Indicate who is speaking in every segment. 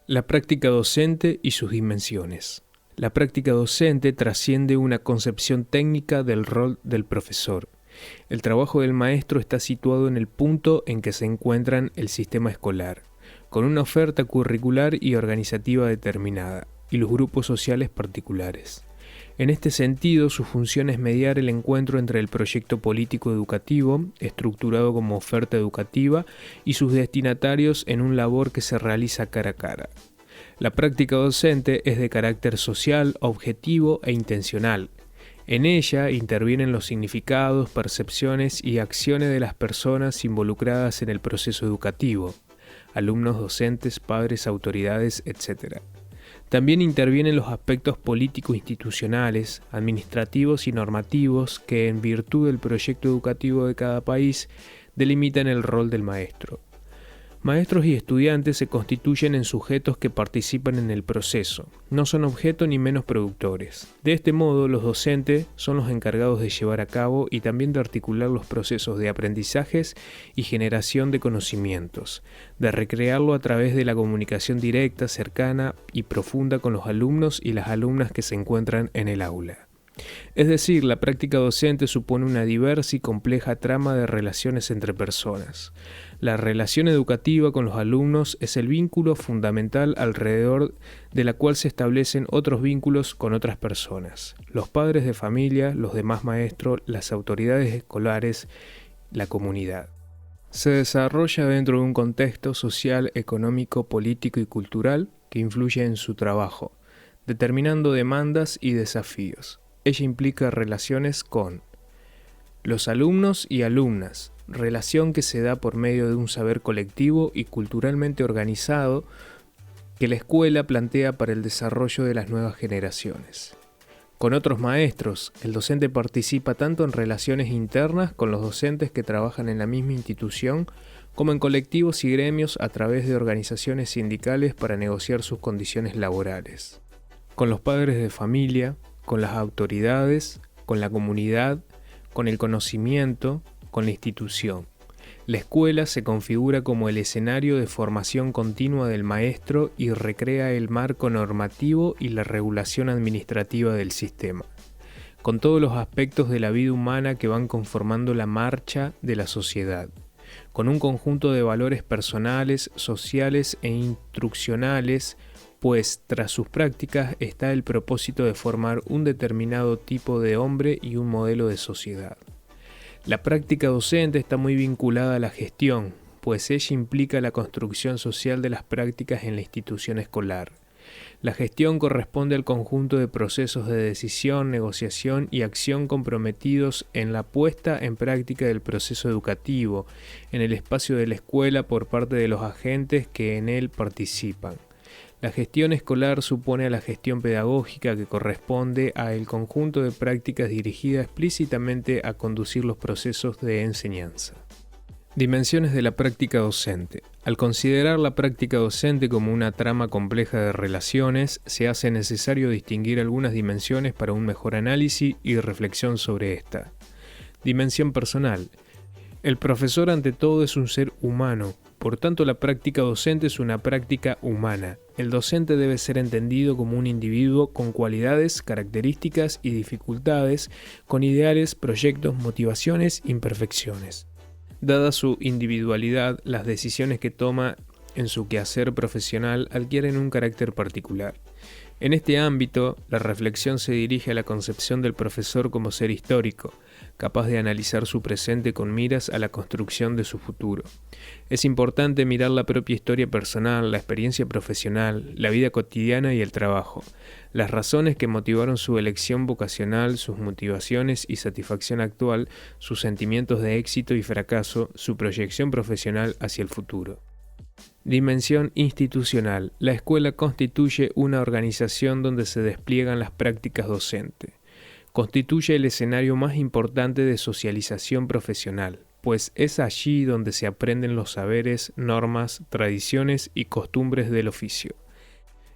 Speaker 1: La práctica docente y sus dimensiones. La práctica docente trasciende una concepción técnica del rol del profesor. El trabajo del maestro está situado en el punto en que se encuentran el sistema escolar, con una oferta curricular y organizativa determinada, y los grupos sociales particulares. En este sentido, su función es mediar el encuentro entre el proyecto político educativo, estructurado como oferta educativa, y sus destinatarios en un labor que se realiza cara a cara. La práctica docente es de carácter social, objetivo e intencional. En ella intervienen los significados, percepciones y acciones de las personas involucradas en el proceso educativo, alumnos, docentes, padres, autoridades, etc. También intervienen los aspectos político-institucionales, administrativos y normativos que, en virtud del proyecto educativo de cada país, delimitan el rol del maestro. Maestros y estudiantes se constituyen en sujetos que participan en el proceso, no son objeto ni menos productores. De este modo, los docentes son los encargados de llevar a cabo y también de articular los procesos de aprendizajes y generación de conocimientos, de recrearlo a través de la comunicación directa, cercana y profunda con los alumnos y las alumnas que se encuentran en el aula. Es decir, la práctica docente supone una diversa y compleja trama de relaciones entre personas. La relación educativa con los alumnos es el vínculo fundamental alrededor de la cual se establecen otros vínculos con otras personas, los padres de familia, los demás maestros, las autoridades escolares, la comunidad. Se desarrolla dentro de un contexto social, económico, político y cultural que influye en su trabajo, determinando demandas y desafíos. Ella implica relaciones con los alumnos y alumnas, relación que se da por medio de un saber colectivo y culturalmente organizado que la escuela plantea para el desarrollo de las nuevas generaciones. Con otros maestros, el docente participa tanto en relaciones internas con los docentes que trabajan en la misma institución, como en colectivos y gremios a través de organizaciones sindicales para negociar sus condiciones laborales. Con los padres de familia, con las autoridades, con la comunidad, con el conocimiento, con la institución. La escuela se configura como el escenario de formación continua del maestro y recrea el marco normativo y la regulación administrativa del sistema, con todos los aspectos de la vida humana que van conformando la marcha de la sociedad, con un conjunto de valores personales, sociales e instruccionales, pues tras sus prácticas está el propósito de formar un determinado tipo de hombre y un modelo de sociedad. La práctica docente está muy vinculada a la gestión, pues ella implica la construcción social de las prácticas en la institución escolar. La gestión corresponde al conjunto de procesos de decisión, negociación y acción comprometidos en la puesta en práctica del proceso educativo, en el espacio de la escuela por parte de los agentes que en él participan. La gestión escolar supone a la gestión pedagógica que corresponde a el conjunto de prácticas dirigidas explícitamente a conducir los procesos de enseñanza. Dimensiones de la práctica docente. Al considerar la práctica docente como una trama compleja de relaciones, se hace necesario distinguir algunas dimensiones para un mejor análisis y reflexión sobre esta. Dimensión personal. El profesor ante todo es un ser humano. Por tanto, la práctica docente es una práctica humana. El docente debe ser entendido como un individuo con cualidades, características y dificultades, con ideales, proyectos, motivaciones, imperfecciones. Dada su individualidad, las decisiones que toma en su quehacer profesional adquieren un carácter particular. En este ámbito, la reflexión se dirige a la concepción del profesor como ser histórico, capaz de analizar su presente con miras a la construcción de su futuro. Es importante mirar la propia historia personal, la experiencia profesional, la vida cotidiana y el trabajo, las razones que motivaron su elección vocacional, sus motivaciones y satisfacción actual, sus sentimientos de éxito y fracaso, su proyección profesional hacia el futuro. Dimensión institucional. La escuela constituye una organización donde se despliegan las prácticas docentes. Constituye el escenario más importante de socialización profesional, pues es allí donde se aprenden los saberes, normas, tradiciones y costumbres del oficio.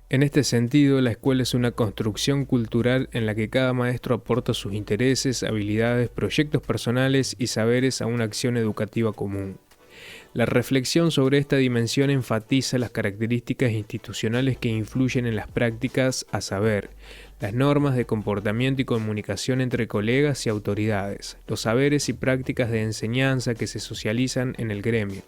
Speaker 1: En este sentido, la escuela es una construcción cultural en la que cada maestro aporta sus intereses, habilidades, proyectos personales y saberes a una acción educativa común. La reflexión sobre esta dimensión enfatiza las características institucionales que influyen en las prácticas, a saber, las normas de comportamiento y comunicación entre colegas y autoridades, los saberes y prácticas de enseñanza que se socializan en el gremio,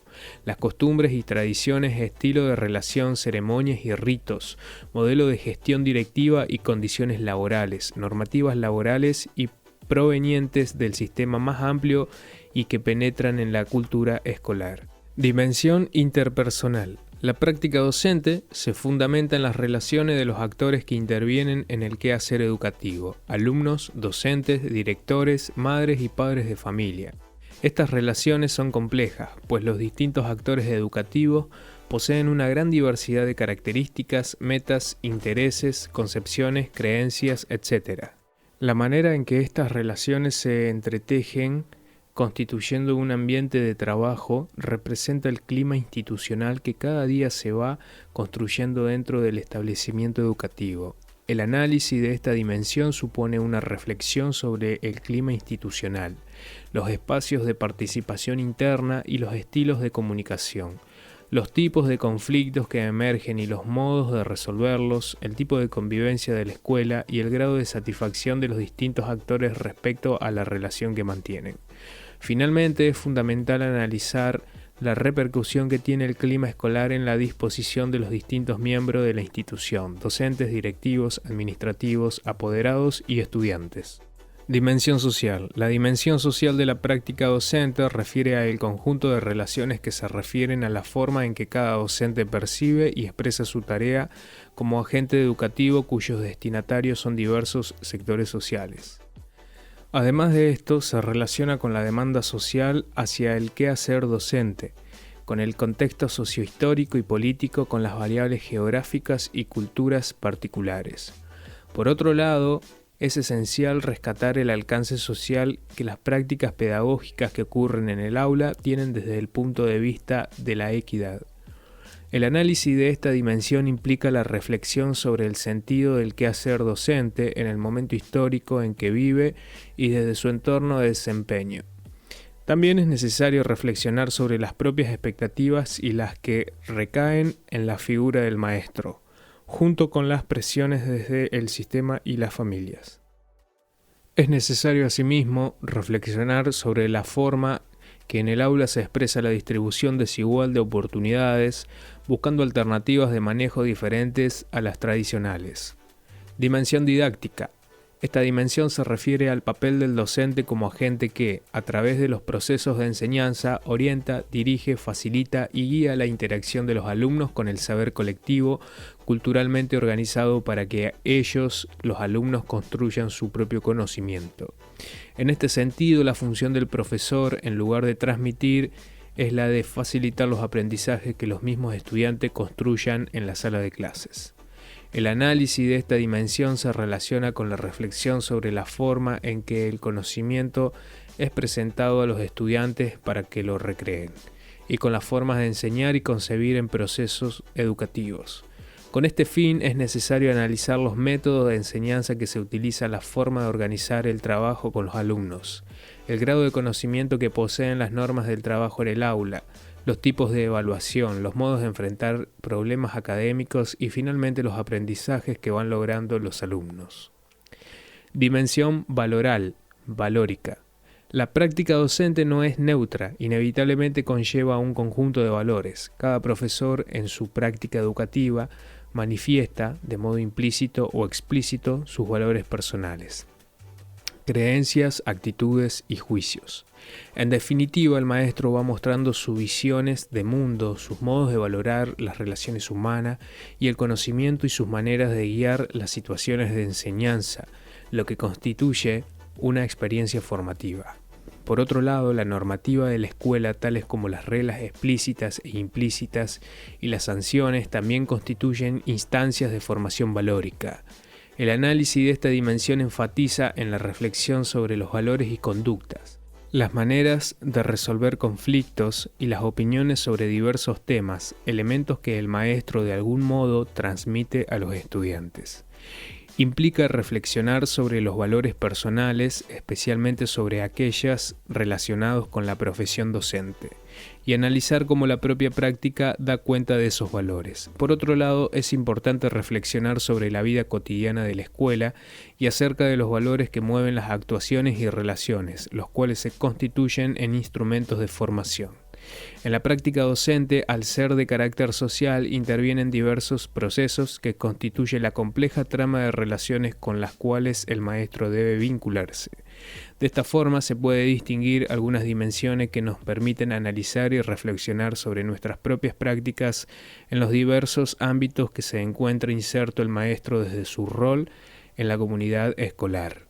Speaker 1: las costumbres y tradiciones, estilo de relación, ceremonias y ritos, modelo de gestión directiva y condiciones laborales, normativas laborales y provenientes del sistema más amplio y que penetran en la cultura escolar. Dimensión interpersonal. La práctica docente se fundamenta en las relaciones de los actores que intervienen en el quehacer educativo: alumnos, docentes, directores, madres y padres de familia. Estas relaciones son complejas, pues los distintos actores educativos poseen una gran diversidad de características, metas, intereses, concepciones, creencias, etc. La manera en que estas relaciones se entretejen, constituyendo un ambiente de trabajo, representa el clima institucional que cada día se va construyendo dentro del establecimiento educativo. El análisis de esta dimensión supone una reflexión sobre el clima institucional, los espacios de participación interna y los estilos de comunicación, los tipos de conflictos que emergen y los modos de resolverlos, el tipo de convivencia de la escuela y el grado de satisfacción de los distintos actores respecto a la relación que mantienen. Finalmente, es fundamental analizar la repercusión que tiene el clima escolar en la disposición de los distintos miembros de la institución: docentes, directivos, administrativos, apoderados y estudiantes. Dimensión social. La dimensión social de la práctica docente refiere al conjunto de relaciones que se refieren a la forma en que cada docente percibe y expresa su tarea como agente educativo cuyos destinatarios son diversos sectores sociales. Además de esto, se relaciona con la demanda social hacia el quehacer docente, con el contexto sociohistórico y político, con las variables geográficas y culturas particulares. Por otro lado, es esencial rescatar el alcance social que las prácticas pedagógicas que ocurren en el aula tienen desde el punto de vista de la equidad. El análisis de esta dimensión implica la reflexión sobre el sentido del quehacer docente en el momento histórico en que vive y desde su entorno de desempeño. También es necesario reflexionar sobre las propias expectativas y las que recaen en la figura del maestro, junto con las presiones desde el sistema y las familias. Es necesario asimismo reflexionar sobre la forma que en el aula se expresa la distribución desigual de oportunidades, buscando alternativas de manejo diferentes a las tradicionales. Dimensión didáctica. Esta dimensión se refiere al papel del docente como agente que, a través de los procesos de enseñanza, orienta, dirige, facilita y guía la interacción de los alumnos con el saber colectivo culturalmente organizado para que ellos, los alumnos, construyan su propio conocimiento. En este sentido, la función del profesor, en lugar de transmitir, es la de facilitar los aprendizajes que los mismos estudiantes construyan en la sala de clases. El análisis de esta dimensión se relaciona con la reflexión sobre la forma en que el conocimiento es presentado a los estudiantes para que lo recreen, y con las formas de enseñar y concebir en procesos educativos. Con este fin es necesario analizar los métodos de enseñanza que se utiliza, la forma de organizar el trabajo con los alumnos, el grado de conocimiento que poseen las normas del trabajo en el aula, los tipos de evaluación, los modos de enfrentar problemas académicos y finalmente los aprendizajes que van logrando los alumnos. Dimensión valoral, valórica. La práctica docente no es neutra, inevitablemente conlleva un conjunto de valores. Cada profesor en su práctica educativa manifiesta, de modo implícito o explícito, sus valores personales, creencias, actitudes y juicios. En definitiva, el maestro va mostrando sus visiones de mundo, sus modos de valorar las relaciones humanas y el conocimiento y sus maneras de guiar las situaciones de enseñanza, lo que constituye una experiencia formativa. Por otro lado, la normativa de la escuela, tales como las reglas explícitas e implícitas y las sanciones, también constituyen instancias de formación valórica. El análisis de esta dimensión enfatiza en la reflexión sobre los valores y conductas, las maneras de resolver conflictos y las opiniones sobre diversos temas, elementos que el maestro de algún modo transmite a los estudiantes. Implica reflexionar sobre los valores personales, especialmente sobre aquellas relacionados con la profesión docente, y analizar cómo la propia práctica da cuenta de esos valores. Por otro lado, es importante reflexionar sobre la vida cotidiana de la escuela y acerca de los valores que mueven las actuaciones y relaciones, los cuales se constituyen en instrumentos de formación. En la práctica docente, al ser de carácter social, intervienen diversos procesos que constituyen la compleja trama de relaciones con las cuales el maestro debe vincularse. De esta forma se puede distinguir algunas dimensiones que nos permiten analizar y reflexionar sobre nuestras propias prácticas en los diversos ámbitos que se encuentra inserto el maestro desde su rol en la comunidad escolar.